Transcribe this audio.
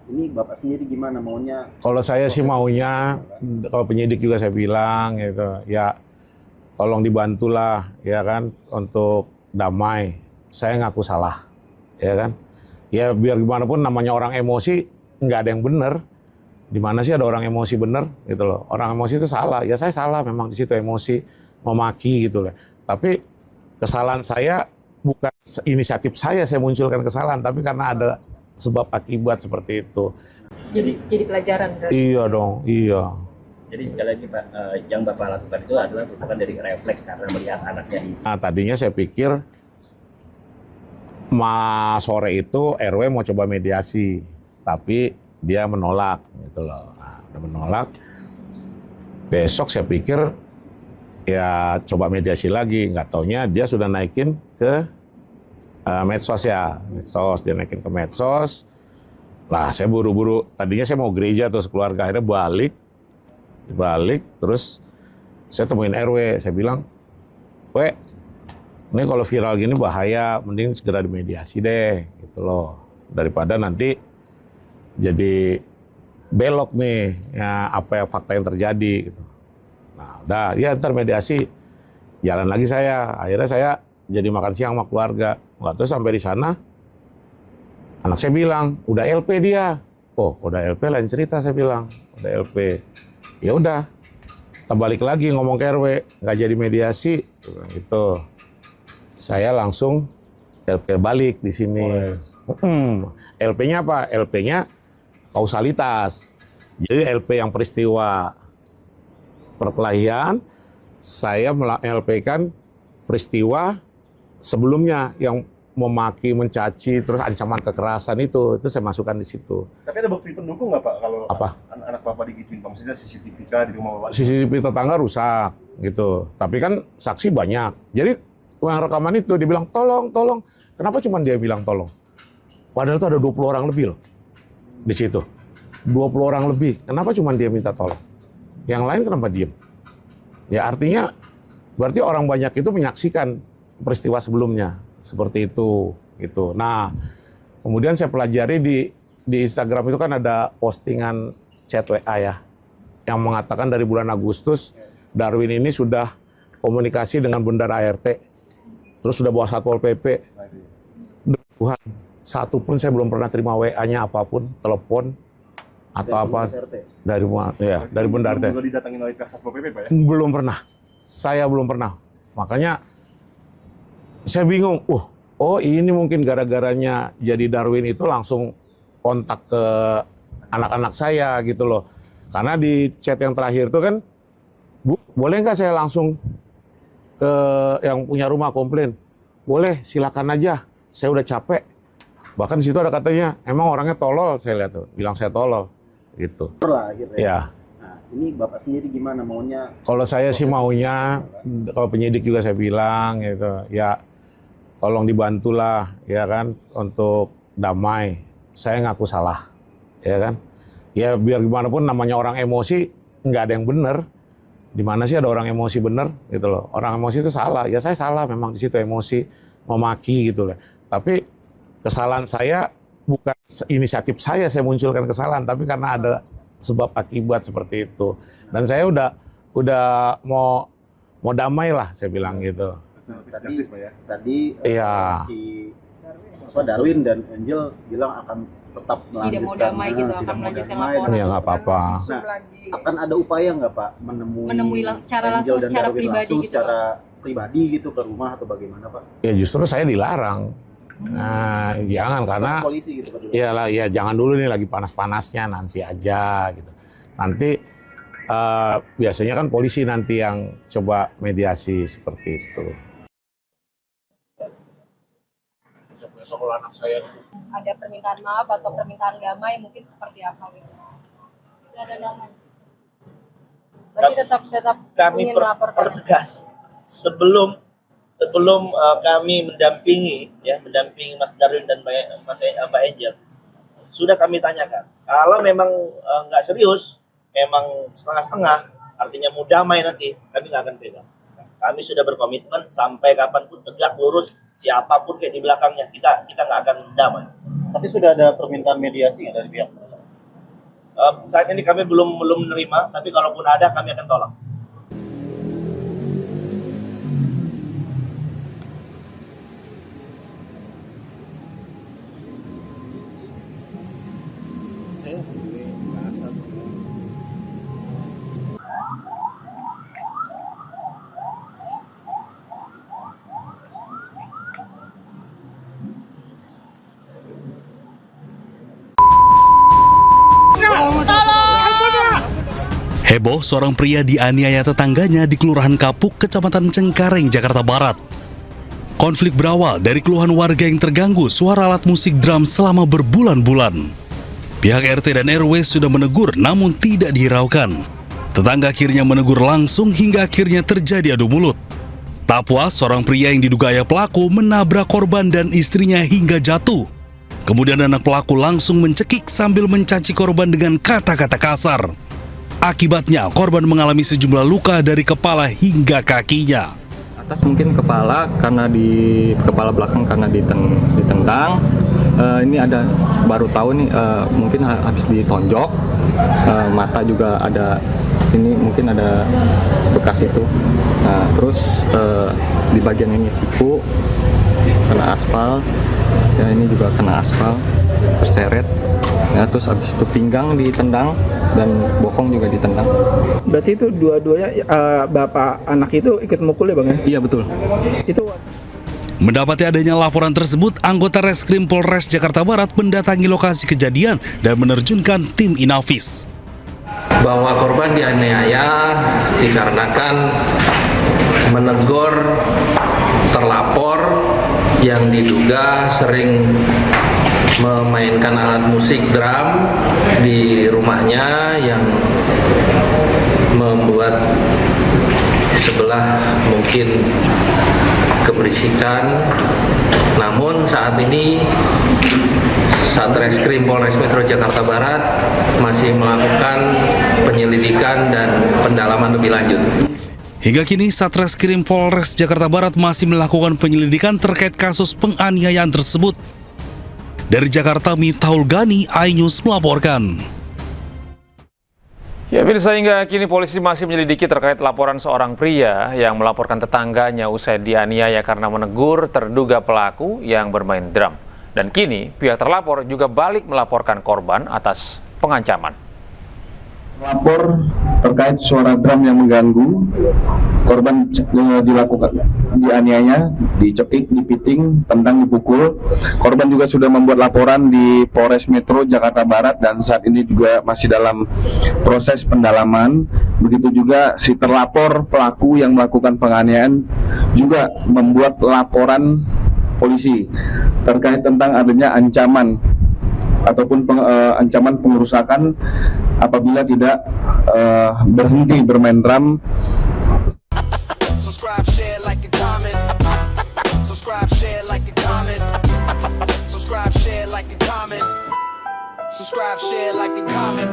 Ini Bapak sendiri gimana maunya? Kalau saya sih Proses maunya, kalau penyidik juga saya bilang gitu, ya tolong dibantulah ya kan untuk damai. Saya ngaku salah, ya kan. Ya biar gimana pun namanya orang emosi nggak ada yang benar. Di mana sih ada orang emosi benar gitu loh. Orang emosi itu salah. Ya saya salah memang di situ emosi memaki gitu loh. Tapi kesalahan saya bukan inisiatif saya munculkan kesalahan, tapi karena ada sebab akibat seperti itu. Jadi pelajaran berarti. Iya dong, iya. Jadi sekali lagi Pak, yang Bapak lakukan itu adalah merupakan dari refleks karena melihat anaknya di. Nah, tadinya saya pikir sore itu RW mau coba mediasi, tapi dia menolak gitu loh. Nah, udah menolak. Besok saya pikir ya coba mediasi lagi, nggak taunya dia sudah naikin ke medsos ya, medsos, dia naikin ke medsos. Lah saya buru-buru, tadinya saya mau gereja terus keluarga, akhirnya balik, terus saya temuin RW, saya bilang, "We, ini kalau viral gini bahaya, mending segera dimediasi deh," gitu loh. Daripada nanti jadi belok nih, ya apa ya fakta yang terjadi gitu. Nah, udah, ya ntar mediasi, jalan lagi saya. Akhirnya saya jadi makan siang sama keluarga. Nggak tahu sampai di sana, anak saya bilang, udah LP dia. Oh, udah LP lain cerita, saya bilang. Udah LP. Ya udah, kita balik lagi ngomong ke RW, nggak jadi mediasi, gitu. Saya langsung LP balik di sini. LP-nya apa? LP-nya kausalitas. Jadi LP yang peristiwa perkelahian, saya LP-kan peristiwa sebelumnya yang memaki, mencaci, terus ancaman kekerasan itu saya masukkan di situ. Tapi ada bukti pendukung nggak Pak kalau Apa? anak Bapak digituin Pak? Maksudnya CCTV kah di rumah Bapak? CCTV tetangga rusak gitu. Tapi kan saksi banyak. Jadi yang rekaman itu dibilang tolong. Kenapa cuma dia bilang tolong? Padahal itu ada 20 orang lebih loh di situ. 20 orang lebih. Kenapa cuma dia minta tolong? Yang lain kenapa diem? Ya artinya berarti orang banyak itu menyaksikan peristiwa sebelumnya seperti itu gitu. Nah, kemudian saya pelajari di Instagram itu kan ada postingan chat WA ya yang mengatakan dari bulan Agustus Darwin ini sudah komunikasi dengan Bendara ART, terus sudah bawa Satpol PP. Tuhan, satu pun saya belum pernah terima WA-nya apapun, telepon atau apa dari Bendara ART. Belum didatangin oleh pihak Satpol PP Pak ya? Belum pernah. Saya belum pernah. Makanya saya bingung. Oh ini mungkin gara-garanya jadi Darwin itu langsung kontak ke anak-anak saya gitu loh. Karena di chat yang terakhir itu kan, "Bu, boleh nggak saya langsung ke yang punya rumah komplain?" "Boleh, silakan aja. Saya udah capek." Bahkan di situ ada katanya, "Emang orangnya tolol," saya lihat tuh. Bilang saya tolol gitu. Lah, gitu Ya. Nah, ini Bapak sendiri gimana maunya? Kalau saya sih maunya, kalau penyidik juga saya bilang gitu, ya tolong dibantulah ya kan untuk damai. Saya ngaku salah, ya kan. Ya biar gimana pun namanya orang emosi nggak ada yang benar. Di mana sih ada orang emosi benar gitu loh. Orang emosi itu salah. Ya saya salah memang di situ emosi memaki gitu loh. Tapi kesalahan saya bukan inisiatif saya munculkan kesalahan, tapi karena ada sebab akibat seperti itu. Dan saya udah mau damai lah saya bilang gitu. Tadi Iya. si Darwin dan Angel bilang akan tetap melanjutkan. Tidak mau damai gitu, akan melanjutkan laporan. Ya nggak apa-apa. Nah, akan ada upaya nggak Pak menemui secara Angel langsung, dan secara Darwin pribadi langsung, gitu, secara pribadi gitu ke rumah atau bagaimana Pak? Ya justru saya dilarang. Nah, jangan karena Sama polisi gitu Pak. iyalah ya jangan dulu nih lagi panas-panasnya, nanti aja gitu. Nanti biasanya kan polisi nanti yang coba mediasi seperti itu. Besok kalau anak saya Ada permintaan maaf atau permintaan damai mungkin seperti apa gitu? Ada damai. Berarti tetap Kami ingin melaporkan. pertegas sebelum kami mendampingi Mas Darwin dan Mbak Angel, sudah kami tanyakan. Kalau memang nggak serius, memang setengah-setengah, artinya mau damai nanti, kami nggak akan pegang. Kami sudah berkomitmen sampai kapanpun tegak lurus, siapapun kayak di belakangnya, kita nggak akan damai. Tapi sudah ada permintaan mediasi nggak dari pihak Saat ini kami belum menerima, tapi kalaupun ada kami akan tolak. Heboh, seorang pria dianiaya tetangganya di Kelurahan Kapuk, Kecamatan Cengkareng, Jakarta Barat. Konflik berawal dari keluhan warga yang terganggu suara alat musik drum selama berbulan-bulan. Pihak RT dan RW sudah menegur namun tidak dihiraukan. Tetangga akhirnya menegur langsung hingga akhirnya terjadi adu mulut. Tak puas, seorang pria yang diduga ayah pelaku menabrak korban dan istrinya hingga jatuh. Kemudian anak pelaku langsung mencekik sambil mencaci korban dengan kata-kata kasar. Akibatnya, korban mengalami sejumlah luka dari kepala hingga kakinya. Atas mungkin kepala, karena di kepala belakang karena ditendang. Ini ada baru tahu nih, mungkin habis ditonjok. Mata juga ada, ini mungkin ada bekas itu. Nah, terus di bagian ini siku kena aspal. Ya, ini juga kena aspal, terseret. Ya, terus habis itu pinggang ditendang dan bokong juga ditendang. Berarti itu dua-duanya bapak anak itu ikut mukul ya Bang ya? Iya betul. Itu Mendapati adanya laporan tersebut, anggota Reskrim Polres Jakarta Barat mendatangi lokasi kejadian dan menerjunkan tim Inafis. Bahwa korban dianiaya dikarenakan menegur terlapor yang diduga sering memainkan alat musik drum di rumahnya yang membuat sebelah mungkin keberisikan. Namun saat ini Satreskrim Polres Metro Jakarta Barat masih melakukan penyelidikan dan pendalaman lebih lanjut. Hingga kini Satreskrim Polres Jakarta Barat masih melakukan penyelidikan terkait kasus penganiayaan tersebut. Dari Jakarta, Miftahul Gani, iNews melaporkan. Ya, Firsa, hingga kini polisi masih menyelidiki terkait laporan seorang pria yang melaporkan tetangganya usai dianiaya karena menegur terduga pelaku yang bermain drum. Dan kini pihak terlapor juga balik melaporkan korban atas pengancaman. Lapor terkait suara drum yang mengganggu, korban dianiaya, dicekik, dipiting, tendang, dipukul. Korban juga sudah membuat laporan di Polres Metro Jakarta Barat dan saat ini juga masih dalam proses pendalaman. Begitu juga si terlapor pelaku yang melakukan penganiayaan juga membuat laporan polisi terkait tentang adanya ancaman ataupun ancaman pengerusakan apabila tidak berhenti bermain drum. Subscribe, share, like, and comment. Subscribe, share, like, and comment. Subscribe, share, like, and comment. Subscribe, share, like, and comment.